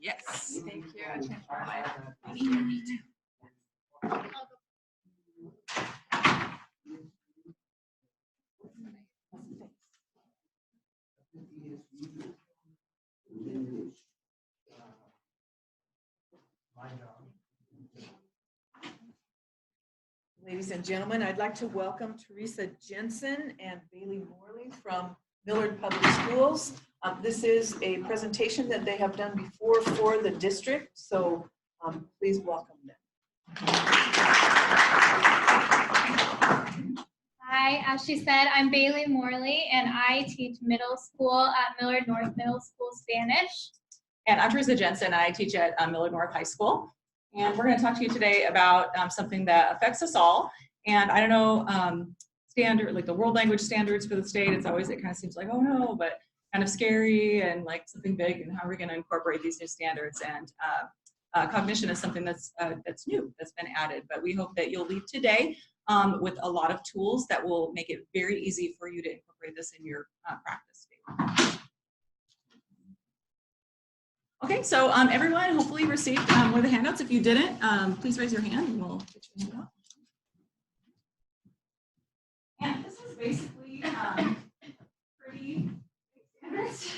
Yes. Thank you. Ladies and gentlemen, I'd like to welcome Teresa Jensen and Bailey Morely from Millard Public Schools. This is a presentation that they have done before for the district, so please welcome them. Hi, as she said, I'm Bailey Morely, and I teach middle school at Millard North Middle School Spanish. And I'm Teresa Jensen. I teach at Millard North High School. And we're going to talk to you today about something that affects us all. And I don't know, standard, like the world language standards for the state, it kind of seems like, oh no, but kind of scary and like something big, and how are we going to incorporate these new standards? And cognition is something that's new, that's been added. But we hope that you'll leave today with a lot of tools that will make it very easy for you to incorporate this in your practice. Okay, so everyone hopefully received one of the handouts. If you didn't, please raise your hand and we'll get you a handout. And this is basically pretty standards.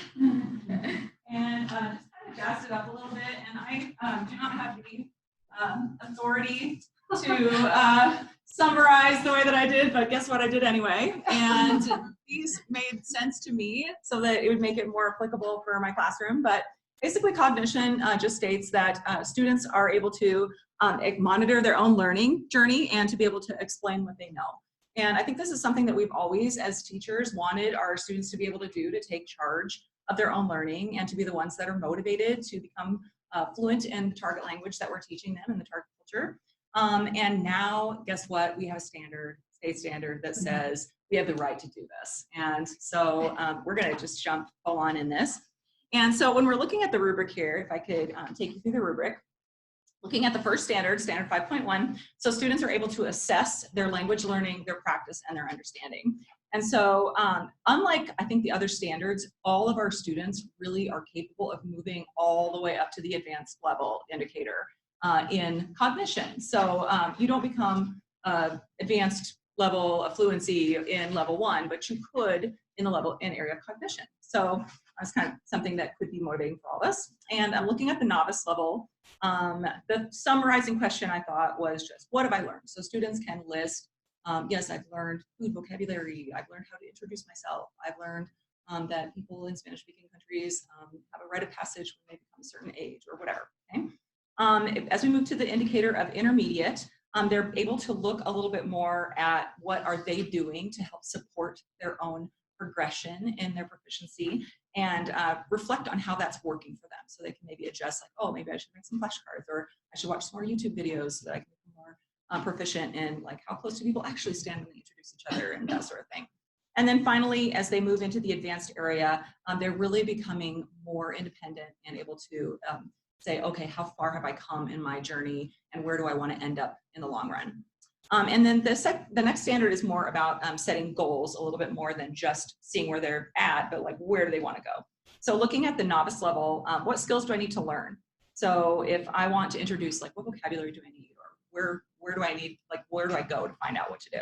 And just kind of jazzed it up a little bit. And I do not have the authority to summarize the way that I did, but guess what, I did anyway. And these made sense to me so that it would make it more applicable for my classroom. But basically, cognition just states that students are able to monitor their own learning journey and to be able to explain what they know. And I think this is something that we've always, as teachers, wanted our students to be able to do, to take charge of their own learning and to be the ones that are motivated to become fluent in the target language that we're teaching them in the target culture. And now, guess what? We have a standard, state standard, that says we have the right to do this. And so we're going to just jump full on in this. And so when we're looking at the rubric here, if I could take you through the rubric, looking at the first standard, standard 5.1, so students are able to assess their language learning, their practice, and their understanding. And so unlike, I think, the other standards, all of our students really are capable of moving all the way up to the advanced level indicator in cognition. So you don't become advanced level of fluency in level 1, but you could in the area of cognition. So that's kind of something that could be motivating for all of us. And I'm looking at the novice level. The summarizing question I thought was just, what have I learned? So students can list, yes, I've learned food vocabulary. I've learned how to introduce myself. I've learned that people in Spanish-speaking countries have a rite of passage when they become a certain age or whatever. Okay? As we move to the indicator of intermediate, they're able to look a little bit more at what are they doing to help support their own progression in their proficiency and reflect on how that's working for them. So they can maybe adjust, like, oh, maybe I should bring some flashcards, or I should watch some more YouTube videos so that I can become more proficient in like how close do people actually stand when they introduce each other and that sort of thing. And then finally, as they move into the advanced area, they're really becoming more independent and able to say, okay, how far have I come in my journey and where do I want to end up in the long run? And then the next standard is more about setting goals a little bit more than just seeing where they're at, but like where do they want to go? So looking at the novice level, what skills do I need to learn? So if I want to introduce, like, what vocabulary do I need, or where do I need, like, where do I go to find out what to do?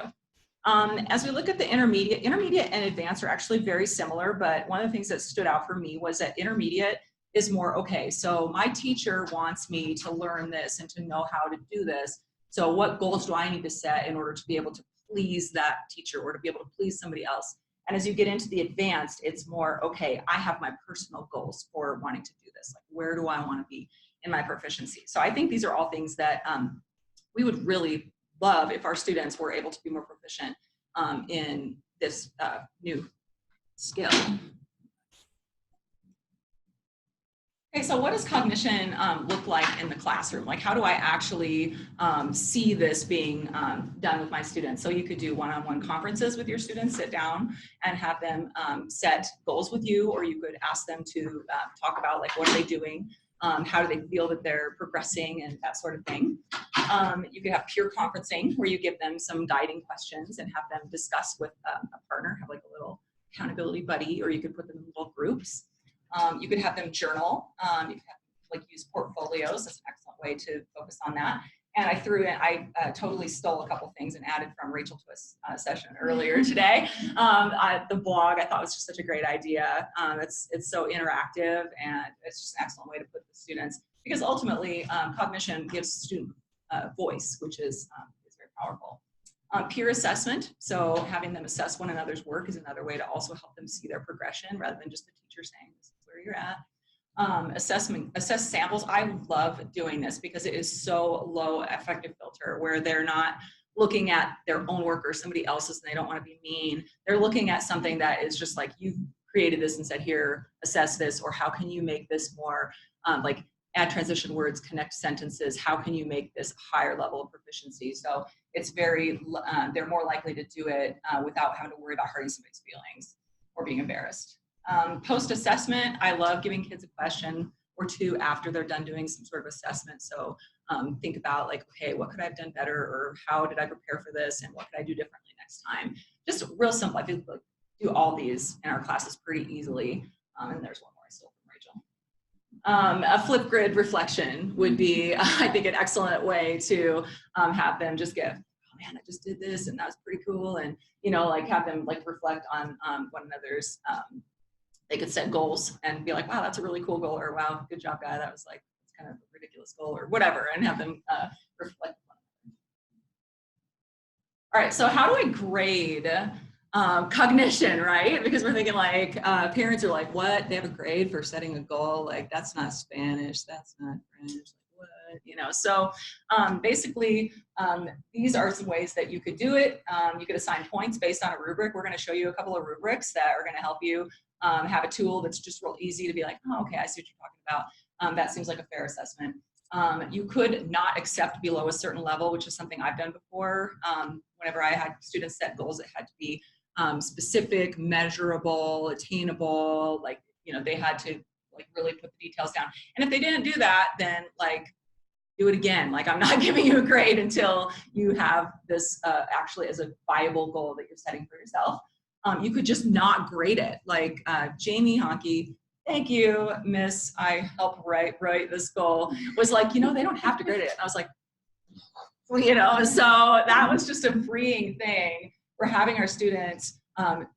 As we look at the intermediate and advanced are actually very similar, but one of the things that stood out for me was that intermediate is more, okay, so my teacher wants me to learn this and to know how to do this. So what goals do I need to set in order to be able to please that teacher or to be able to please somebody else? And as you get into the advanced, it's more, okay, I have my personal goals for wanting to do this. Like, where do I want to be in my proficiency? So I think these are all things that we would really love if our students were able to be more proficient in this new skill. Okay, so what does cognition look like in the classroom? Like, how do I actually see this being done with my students? So you could do one-on-one conferences with your students, sit down and have them set goals with you, or you could ask them to talk about, like, what are they doing? How do they feel that they're progressing and that sort of thing. You could have peer conferencing where you give them some guiding questions and have them discuss with a partner, have like a little accountability buddy, or you could put them in little groups. You could have them journal. You could have, like, use portfolios. That's an excellent way to focus on that. And I totally stole a couple things and added from Rachel Twist's session earlier today. The blog I thought was just such a great idea. It's so interactive, and it's just an excellent way to put the students, because ultimately cognition gives student voice, which is very powerful. Peer assessment, so having them assess one another's work is another way to also help them see their progression rather than just the teacher saying this is where you're at. Assess samples. I love doing this because it is so low effective filter, where they're not looking at their own work or somebody else's and they don't want to be mean. They're looking at something that is just like, you created this and said, here, assess this, or how can you make this more like add transition words, connect sentences, how can you make this higher level of proficiency? So it's very, they're more likely to do it without having to worry about hurting somebody's feelings or being embarrassed. Post-assessment, I love giving kids a question or two after they're done doing some sort of assessment. So think about like, okay, what could I have done better, or how did I prepare for this, and what could I do differently next time? Just real simple. I could do all these in our classes pretty easily. And there's one more I stole from Rachel. A flip grid reflection would be, I think, an excellent way to have them just get, oh man, I just did this and that was pretty cool. And, you know, like have them like reflect on one another's, they could set goals and be like, wow, that's a really cool goal, or wow, good job, guy. That was like, it's kind of a ridiculous goal, or whatever, and have them reflect on it. All right, so how do I grade cognition, right? Because we're thinking like, parents are like, what? They have a grade for setting a goal? Like, that's not Spanish, that's not French, like, what? You know, so basically, these are some ways that you could do it. You could assign points based on a rubric. We're gonna show you a couple of rubrics that are gonna help you have a tool that's just real easy to be like, oh, okay, I see what you're talking about. That seems like a fair assessment. You could not accept below a certain level, which is something I've done before. Whenever I had students set goals, it had to be specific, measurable, attainable, like, you know, they had to like really put the details down. And if they didn't do that, then like, do it again. Like, I'm not giving you a grade until you have this actually as a viable goal that you're setting for yourself. You could just not grade it. Like Jamie Honke, thank you, Miss, I helped write this goal, was like, you know, they don't have to grade it. And I was like, you know, so that was just a freeing thing. We're having our students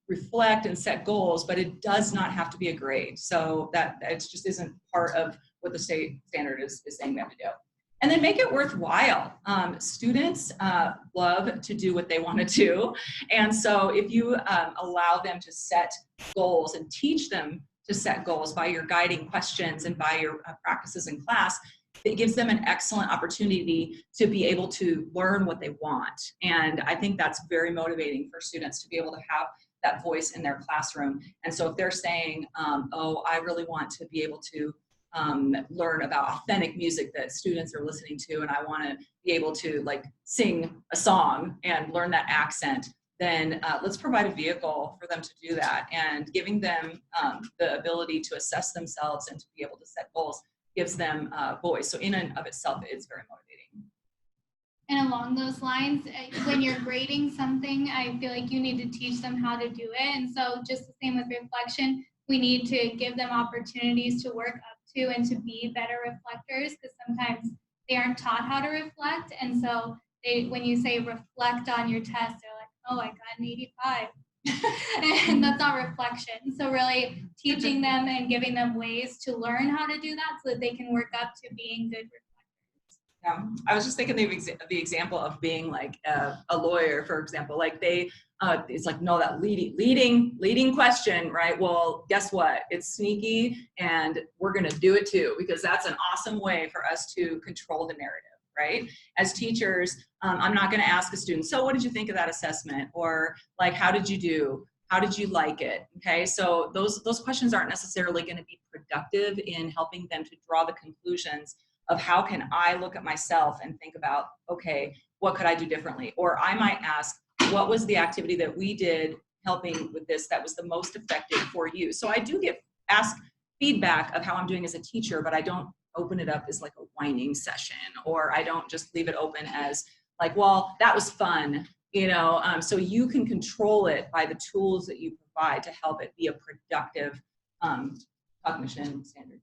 reflect and set goals, but it does not have to be a grade. So that it just isn't part of what the state standard is saying we have to do. And then make it worthwhile. Students love to do what they want to do. And so if you allow them to set goals and teach them to set goals by your guiding questions and by your practices in class, it gives them an excellent opportunity to be able to learn what they want. And I think that's very motivating for students to be able to have that voice in their classroom. And so if they're saying, oh, I really want to be able to learn about authentic music that students are listening to, and I want to be able to like sing a song and learn that accent, then let's provide a vehicle for them to do that. And giving them the ability to assess themselves and to be able to set goals gives them a voice. So in and of itself, it's very motivating. And along those lines, when you're grading something, I feel like you need to teach them how to do it. And so just the same with reflection, we need to give them opportunities to work up to and to be better reflectors, because sometimes they aren't taught how to reflect. And so when you say reflect on your test, they're like, oh, I got an 85. And that's not reflection. So really teaching them and giving them ways to learn how to do that so that they can work up to being good reflectors. Yeah, I was just thinking the example of being like a lawyer, for example. Like they, it's like, no, that leading question, right? Well, guess what? It's sneaky, and we're gonna do it too, because that's an awesome way for us to control the narrative. Right? As teachers, I'm not going to ask a student, so what did you think of that assessment? Or like, how did you do? How did you like it? Okay, so those questions aren't necessarily going to be productive in helping them to draw the conclusions of how can I look at myself and think about, okay, what could I do differently? Or I might ask, what was the activity that we did helping with this that was the most effective for you? So I do ask feedback of how I'm doing as a teacher, but I don't open it up as like a whining session, or I don't just leave it open as like, well, that was fun, you know. So you can control it by the tools that you provide to help it be a productive cognition standard.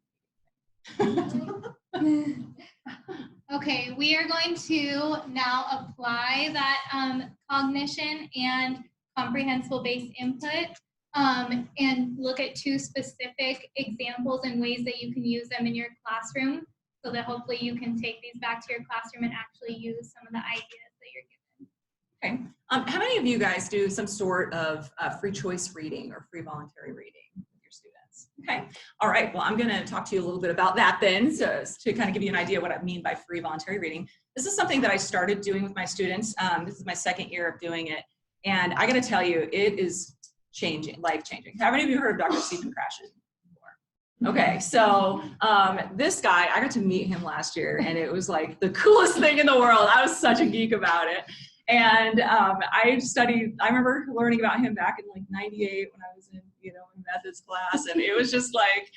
Okay, we are going to now apply that cognition and comprehensible based input and look at 2 specific examples and ways that you can use them in your classroom so that hopefully you can take these back to your classroom and actually use some of the ideas that you're given. Okay. How many of you guys do some sort of free choice reading or free voluntary reading with your students? Okay. All right. Well, I'm going to talk to you a little bit about that then, so to kind of give you an idea what I mean by free voluntary reading. This is something that I started doing with my students. This is my 2nd year of doing it. And I got to tell you, it is changing, life-changing. How many of you heard of Dr. Stephen Krashen before? Okay, so this guy, I got to meet him last year, and it was like the coolest thing in the world. I was such a geek about it. And I remember learning about him back in like 98 when I was in, in methods class, and it was just like,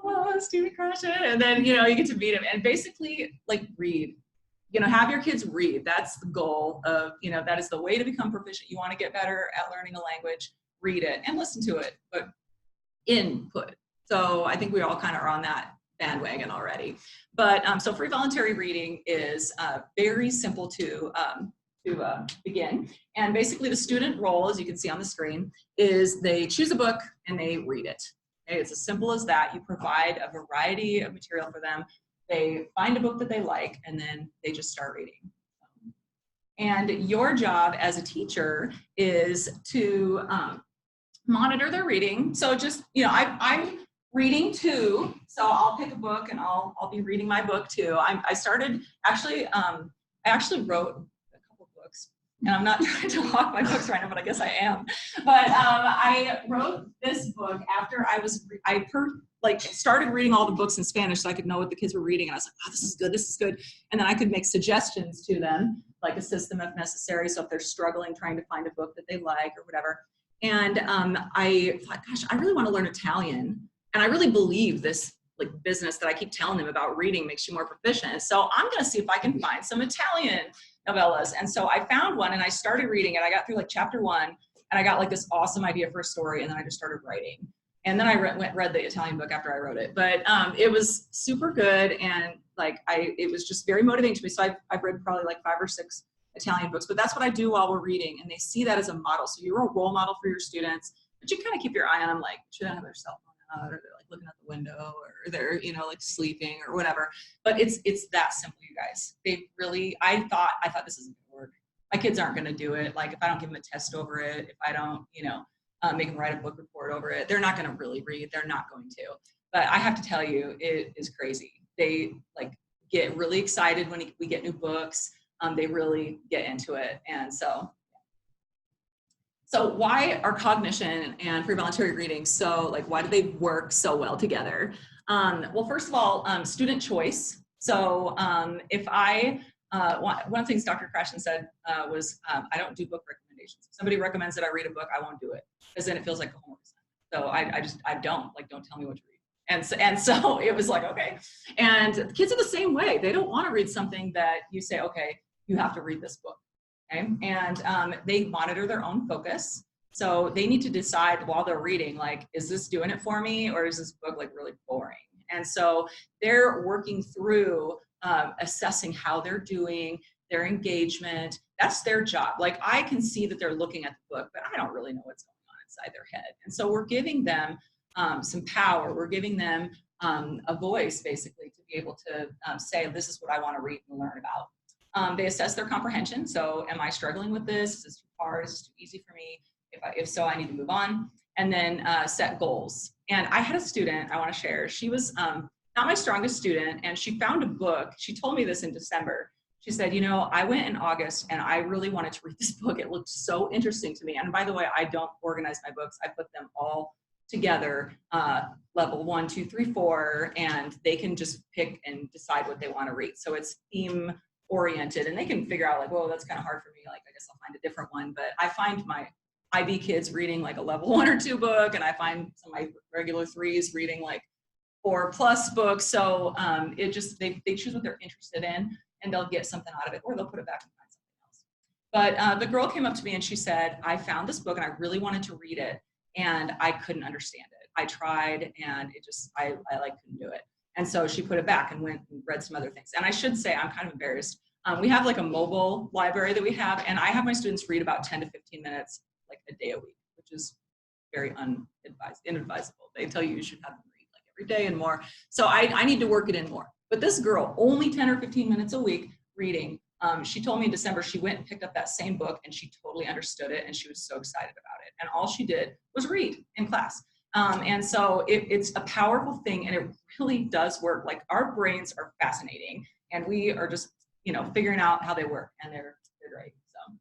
oh, Stephen Krashen. And then, you get to meet him and basically like read. Have your kids read. That's the goal of, that is the way to become proficient. You want to get better at learning a language, read it and listen to it, but input. So I think we all kind of are on that bandwagon already. But so free voluntary reading is very simple to begin. And basically the student role, as you can see on the screen, is they choose a book and they read it. Okay? It's as simple as that. You provide a variety of material for them. They find a book that they like, and then they just start reading. And your job as a teacher is to monitor their reading. So just, I'm reading too, so I'll pick a book and I'll be reading my book too. I actually wrote a couple books, and I'm not trying to hawk my books right now, but I guess I am. But I wrote this book after I started reading all the books in Spanish so I could know what the kids were reading, and I was like, oh, this is good, this is good. And then I could make suggestions to them, like assist them if necessary. So if they're struggling trying to find a book that they like or whatever. And I thought, gosh, I really want to learn Italian. And I really believe this like business that I keep telling them about reading makes you more proficient. So I'm going to see if I can find some Italian novellas. And so I found one and I started reading it. I got through like chapter 1 and I got like this awesome idea for a story. And then I just started writing. And then I read the Italian book after I wrote it. But it was super good. And like it was just very motivating to me. So I've read probably like 5 or 6 Italian books, but that's what I do while we're reading. And they see that as a model. So you're a role model for your students, but you kind of keep your eye on them, like, should I have their cell phone out, or they're like looking out the window, or they're, like sleeping or whatever. But it's that simple, you guys. They really, I thought this isn't gonna work. My kids aren't gonna do it. Like if I don't give them a test over it, if I don't, make them write a book report over it, they're not gonna really read. They're not going to. But I have to tell you, it is crazy. They like get really excited when we get new books. They really get into it. And so why are cognition and free voluntary reading why do they work so well together? Well, first of all, student choice. So if one of the things Dr. Krashen said was, I don't do book recommendations. If somebody recommends that I read a book, I won't do it, because then it feels like a homework assignment. So I don't tell me what to read. And so it was like, okay. And the kids are the same way. They don't want to read something that you say, okay, you have to read this book. Okay. And they monitor their own focus. So they need to decide while they're reading, like, is this doing it for me, or is this book like really boring? And so they're working through assessing how they're doing, their engagement. That's their job. Like I can see that they're looking at the book, but I don't really know what's going on inside their head. And so we're giving them some power. We're giving them a voice, basically, to be able to say, this is what I want to read and learn about. They assess their comprehension. So am I struggling with this? Is this too hard? Is this too easy for me? If so, I need to move on. And then set goals. And I had a student I want to share. She was not my strongest student, and she found a book. She told me this in December. She said, I went in August and I really wanted to read this book. It looked so interesting to me. And by the way, I don't organize my books. I put them all together, level 1, 2, 3, 4, and they can just pick and decide what they want to read. So it's theme oriented, and they can figure out like, whoa, that's kind of hard for me. Like, I guess I'll find a different one. But I find my IB kids reading like a level 1 or 2 book, and I find some of my regular 3s reading like 4+ books. So it just, they choose what they're interested in, and they'll get something out of it, or they'll put it back and find something else. But the girl came up to me and she said, I found this book and I really wanted to read it, and I couldn't understand it. I tried, and it just, I like couldn't do it. And so she put it back and went and read some other things. And I should say, I'm kind of embarrassed. We have like a mobile library that we have, and I have my students read about 10 to 15 minutes, like a day a week, which is very inadvisable. They tell you should have them read like every day and more. So I need to work it in more. But this girl, only 10 or 15 minutes a week reading. She told me in December she went and picked up that same book and she totally understood it and she was so excited about it. And all she did was read in class. And so it's a powerful thing, and it really does work. Like, our brains are fascinating, and we are just, figuring out how they work, and they're great. So,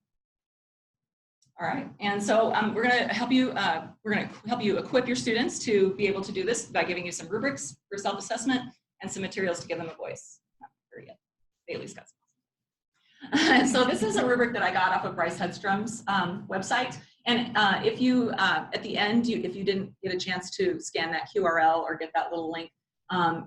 all right. And so we're going to help you equip your students to be able to do this by giving you some rubrics for self-assessment and some materials to give them a voice. Not sure yet. Bailey's got some. So this is a rubric that I got off of Bryce Hedstrom's website. And if you, at the end, if you didn't get a chance to scan that QRL or get that little link,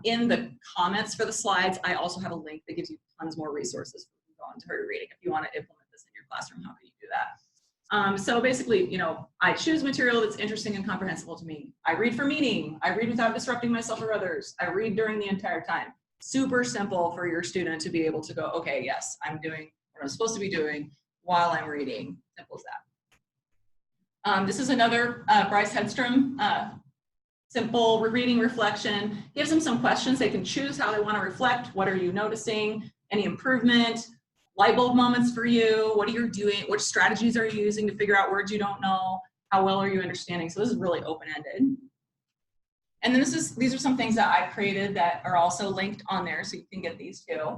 in the comments for the slides, I also have a link that gives you tons more resources for voluntary reading. If you want to implement this in your classroom, how can you do that? So basically, I choose material that's interesting and comprehensible to me. I read for meaning. I read without disrupting myself or others. I read during the entire time. Super simple for your student to be able to go, okay, yes, I'm doing what I'm supposed to be doing while I'm reading. Simple as that. This is another Bryce Hedstrom simple reading reflection. Gives them some questions. They can choose how they want to reflect. What are you noticing? Any improvement? Light bulb moments for you? What are you doing? Which strategies are you using to figure out words you don't know? How well are you understanding? So this is really open-ended. And then these are some things that I've created that are also linked on there, so you can get these too.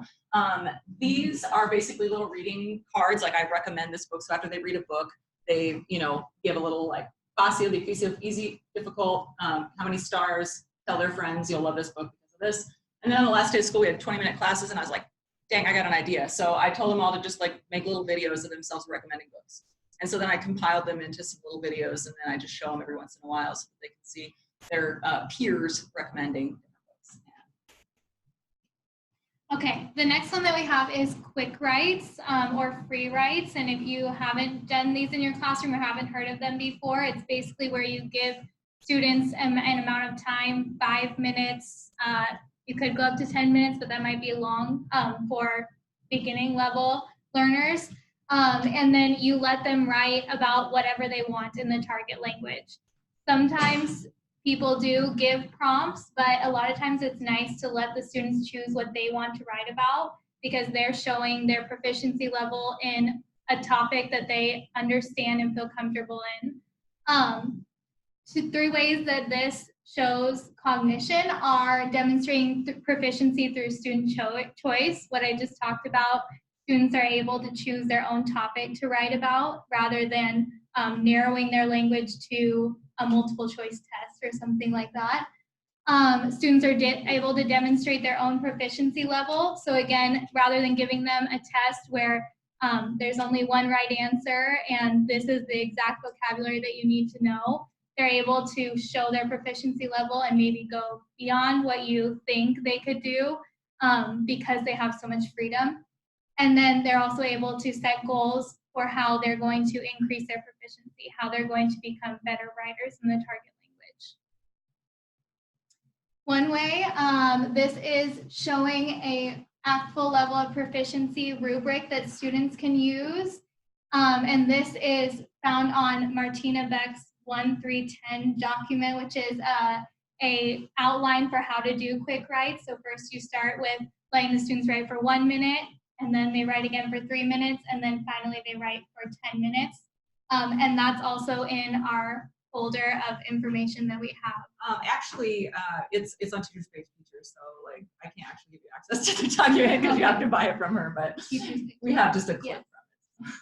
These are basically little reading cards. Like, I recommend this book, so after they read a book, they, give a little like facile, difícil, easy, difficult, how many stars, tell their friends you'll love this book because of this. And then on the last day of school, we had 20-minute classes, and I was like, dang, I got an idea. So I told them all to just like make little videos of themselves recommending books. And so then I compiled them into some little videos, and then I just show them every once in a while so that they can see their peers recommending different books. Okay, the next one that we have is quick writes or free writes. And if you haven't done these in your classroom or haven't heard of them before, it's basically where you give students an amount of time, 5 minutes. You could go up to 10 minutes, but that might be long for beginning level learners. And then you let them write about whatever they want in the target language. Sometimes people do give prompts, but a lot of times it's nice to let the students choose what they want to write about, because they're showing their proficiency level in a topic that they understand and feel comfortable in. 3 ways that this shows cognition are demonstrating proficiency through student choice. What I just talked about, students are able to choose their own topic to write about rather than narrowing their language to a multiple choice test or something like that. Students are able to demonstrate their own proficiency level. So again, rather than giving them a test where there's only one right answer and this is the exact vocabulary that you need to know, they're able to show their proficiency level and maybe go beyond what you think they could do because they have so much freedom. And then they're also able to set goals for how they're going to increase their proficiency, how they're going to become better writers in the target language. One way, this is showing a full level of proficiency rubric that students can use. And this is found on Martina Beck's 1-3-10 document, which is a outline for how to do quick writes. So first you start with letting the students write for 1 minute, and then they write again for 3 minutes, and then finally they write for 10 minutes. And that's also in our folder of information that we have. Actually, it's on Teachers Page Features, so like I can't actually give you access to the document because you have to buy it from her, but we have just a clip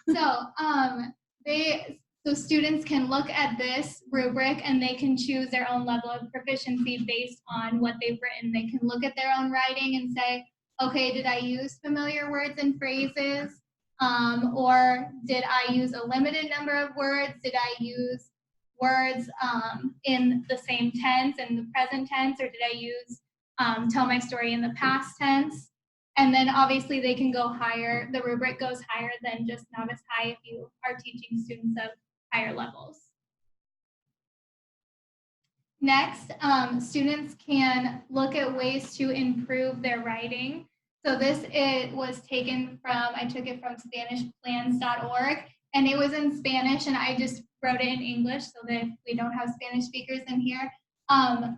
from it. So students can look at this rubric and they can choose their own level of proficiency based on what they've written. They can look at their own writing and say, okay, did I use familiar words and phrases? Or did I use a limited number of words? Did I use words in the same tense, in the present tense, or did I use tell my story in the past tense? And then obviously they can go higher. The rubric goes higher than just novice high if you are teaching students of higher levels. Next, students can look at ways to improve their writing. So this was taken from, I took it from SpanishPlans.org, and it was in Spanish, and I just wrote it in English so that we don't have Spanish speakers in here.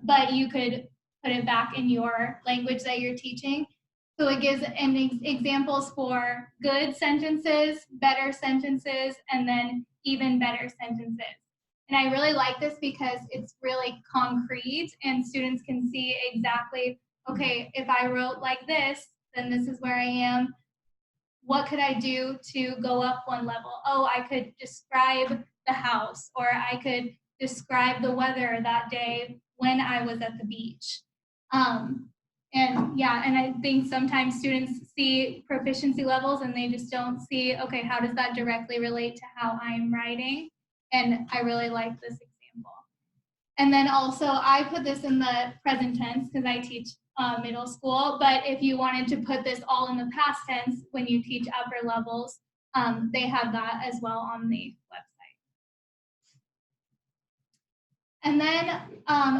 But you could put it back in your language that you're teaching. So it gives examples for good sentences, better sentences, and then even better sentences. And I really like this because it's really concrete and students can see exactly, okay, if I wrote like this, then this is where I am. What could I do to go up one level? Oh, I could describe the house, or I could describe the weather that day when I was at the beach. And yeah, and I think sometimes students see proficiency levels and they just don't see, okay, how does that directly relate to how I'm writing? And I really like this example. And then also I put this in the present tense because I teach middle school, but if you wanted to put this all in the past tense when you teach upper levels, they have that as well on the website. And then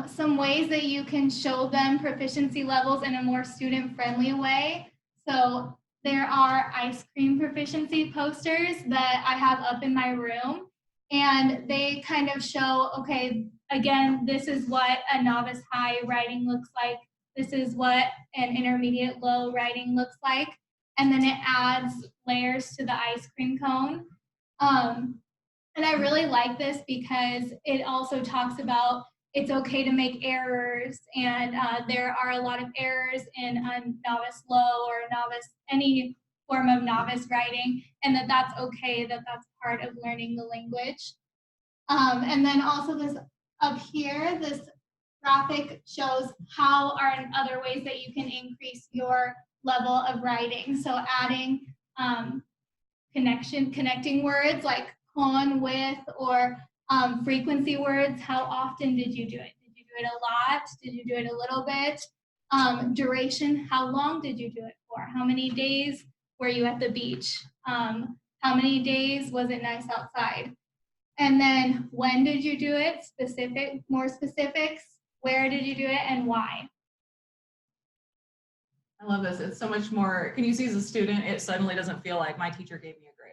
some ways that you can show them proficiency levels in a more student-friendly way. So there are ice cream proficiency posters that I have up in my room, and they kind of show, okay, again, this is what a novice high writing looks like. This is what an intermediate low writing looks like. And then it adds layers to the ice cream cone. And I really like this because it also talks about it's okay to make errors, and there are a lot of errors in a novice low or novice, any form of novice writing, and that's okay, that's part of learning the language. And then also this up here, this graphic shows how are other ways that you can increase your level of writing. So adding connecting words like con, with, or frequency words. How often did you do it? Did you do it a lot? Did you do it a little bit? Duration, how long did you do it for? How many days were you at the beach? How many days was it nice outside? And then when did you do it? More specifics. Where did you do it and why? I love this. It's so much more. Can you see as a student, it suddenly doesn't feel like my teacher gave me a grade.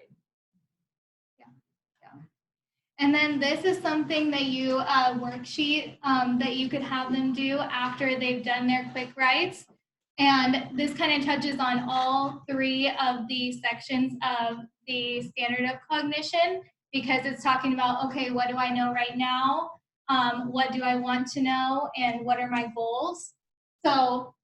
And then this is something that you, worksheet that you could have them do after they've done their quick writes. And this kind of touches on all three of the sections of the standard of cognition, because it's talking about, okay, what do I know right now? What do I want to know? And what are my goals? So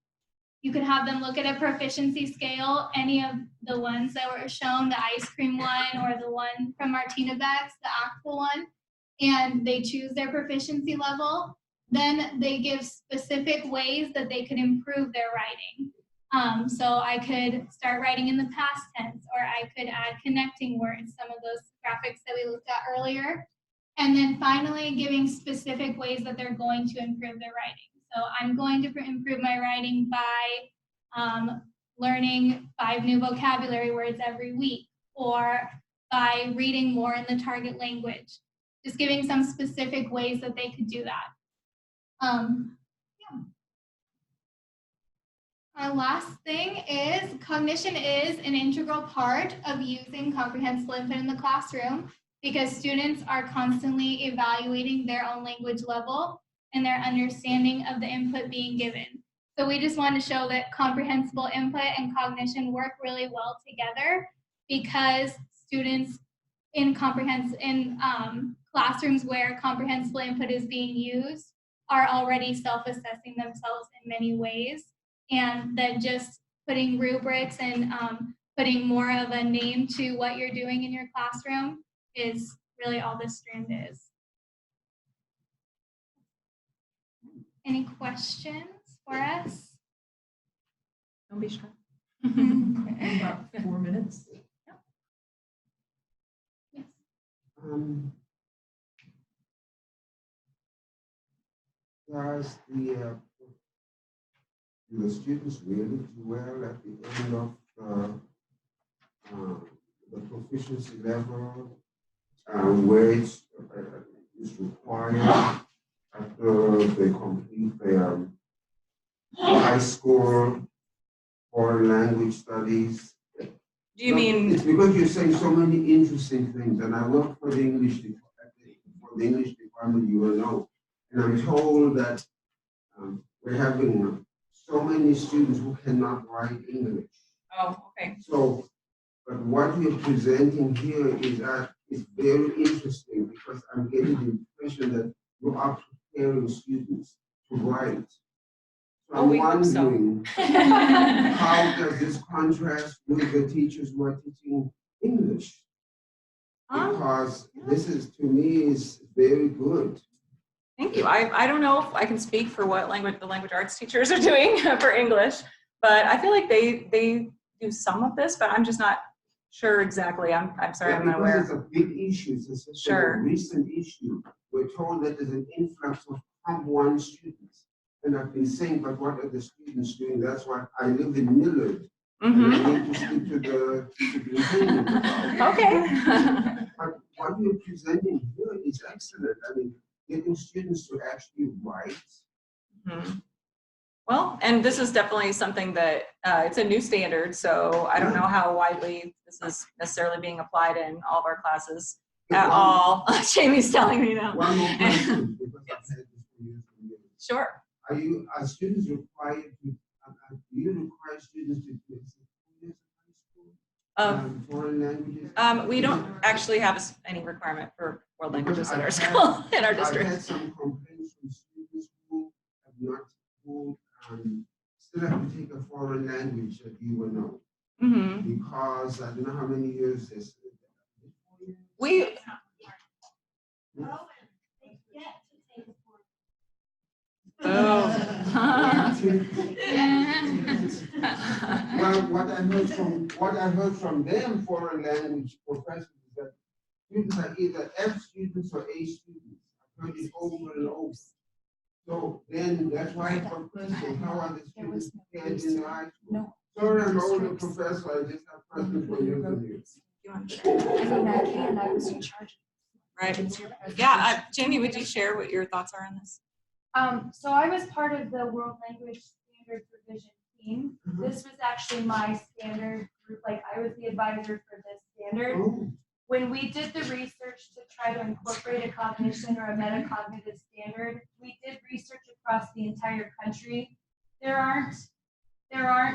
you could have them look at a proficiency scale, any of the ones that were shown, the ice cream one or the one from Martina Beck's, the actual one, and they choose their proficiency level. Then they give specific ways that they could improve their writing. So I could start writing in the past tense, or I could add connecting words, some of those graphics that we looked at earlier. And then finally giving specific ways that they're going to improve their writing. So I'm going to improve my writing by learning 5 new vocabulary words every week, or by reading more in the target language. Just giving some specific ways that they could do that. Yeah. Our last thing is cognition is an integral part of using comprehensible input in the classroom, because students are constantly evaluating their own language level and their understanding of the input being given. So we just want to show that comprehensible input and cognition work really well together, because students in classrooms where comprehensible input is being used are already self-assessing themselves in many ways, and that just putting rubrics and putting more of a name to what you're doing in your classroom is really all this Strand is. Any questions for us? Don't be shy. About 4 minutes. Yes. Does do the students really do well at the end of the proficiency level where it's required? after they complete their high school or language studies. Do you mean? It's because you're saying so many interesting things, and I work for the English department, you will know, and I'm told that we're having so many students who cannot write English. Oh, okay. So, but what you're presenting here is very interesting because I'm getting the impression that you are preparing students to write. So I'm we hope so. wondering, how does this contrast with the teachers who are teaching English? Because this is, to me, is very good. Thank you. I don't know if I can speak for what the language arts teachers are doing for English, but I feel like they do some of this, but I'm just not sure exactly. I'm sorry, Yeah, I'm not aware. because it's a big issue. It's a Sure. recent issue. We're told that there's an influx of Form 1 students. And I've been saying, but what are the students doing? That's why I live in Millard. And I need to speak to the superintendent about it. Okay. But what you're presenting here is excellent. I mean, getting students to actually write. Well, and this is definitely something that it's a new standard, so I don't know how widely this is necessarily being applied in all of our classes at all. Jamie's telling me now. One more question, because I've had this for years and years. Sure. Are students required to, do you require students to do 2 years of high school? Foreign languages? We don't actually have any requirement for world languages in our school, in our district. I've had some complaints from students who have not, who still have to take a foreign language that you will know. Because I don't know how many years this is. We Well, what I heard from them foreign language professors is that students are either F students or A students. I've heard it over and over. So then that's why I got questions. How are the students prepared in the high school? Sorry, I'm an older professor. I just have questions for years and years. I was in charge. Right. Yeah, Jamie, would you share what your thoughts are on this? So I was part of the World Language Standards Revision team. This was actually my standard group, like I was the advisor for this standard. When we did the research to try to incorporate a cognition or a metacognitive standard, we did research across the entire country. There aren't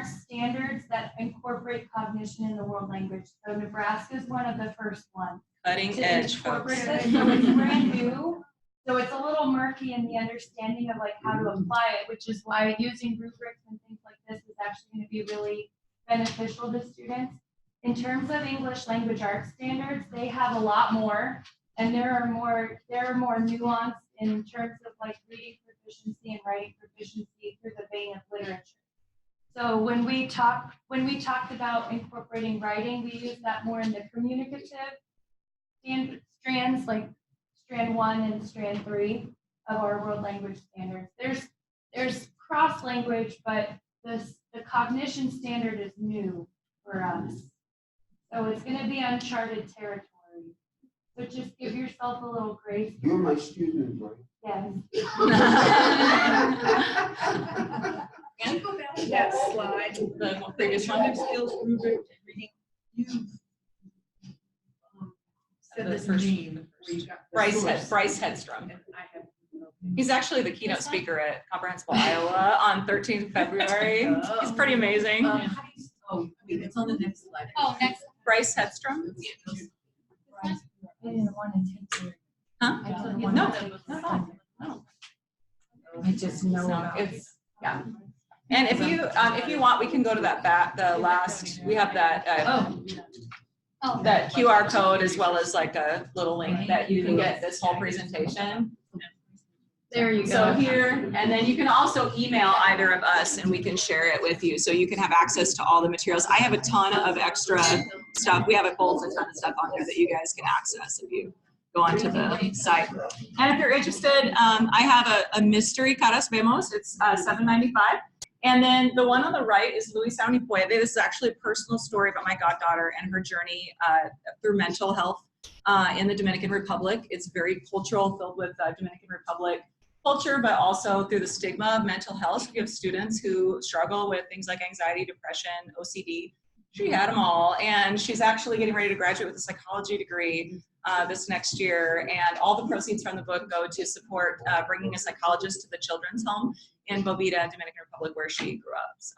standards that incorporate cognition in the world language. So Nebraska is one of the first ones. Cutting edge, folks. So it's brand new. So it's a little murky in the understanding of like how to apply it, which is why using rubrics and things like this is actually going to be really beneficial to students. In terms of English language arts standards, they have a lot more, and there are more nuance in terms of like reading proficiency and writing proficiency through the vein of literature. So when we talked about incorporating writing, we use that more in the communicative strands, like Strand 1 and Strand 3 of our world language standards. There's cross language, but the cognition standard is new for us. So it's going to be uncharted territory. So just give yourself a little grace. You're my student, right? Yes. Can you go back to that slide? The previous one, skills rubric reading. You said this name. Bryce Hedstrom. He's actually the keynote speaker at Comprehensible Iowa on 13th February. He's pretty amazing. It's on the next slide. Oh, next. Bryce Hedstrom. Huh? No. I just know No, it's yeah. And if you want, we can go to the last. We have that that QR code as well as like a little link that you can get this whole presentation. There you go. So here, and then you can also email either of us and we can share it with you so you can have access to all the materials. I have a ton of extra stuff. We have a ton of stuff on there that you guys can access if you go onto the site. And if you're interested, I have a mystery Caras Vemos. It's $7.95. And then the one on the right is Luisa Unipuede. This is actually a personal story about my goddaughter and her journey through mental health in the Dominican Republic. It's very cultural, filled with Dominican Republic culture, but also through the stigma of mental health. We have students who struggle with things like anxiety, depression, OCD. She had them all, and she's actually getting ready to graduate with a psychology degree this next year, and all the proceeds from the book go to support bringing a psychologist to the children's home in Boveda, Dominican Republic, where she grew up. So.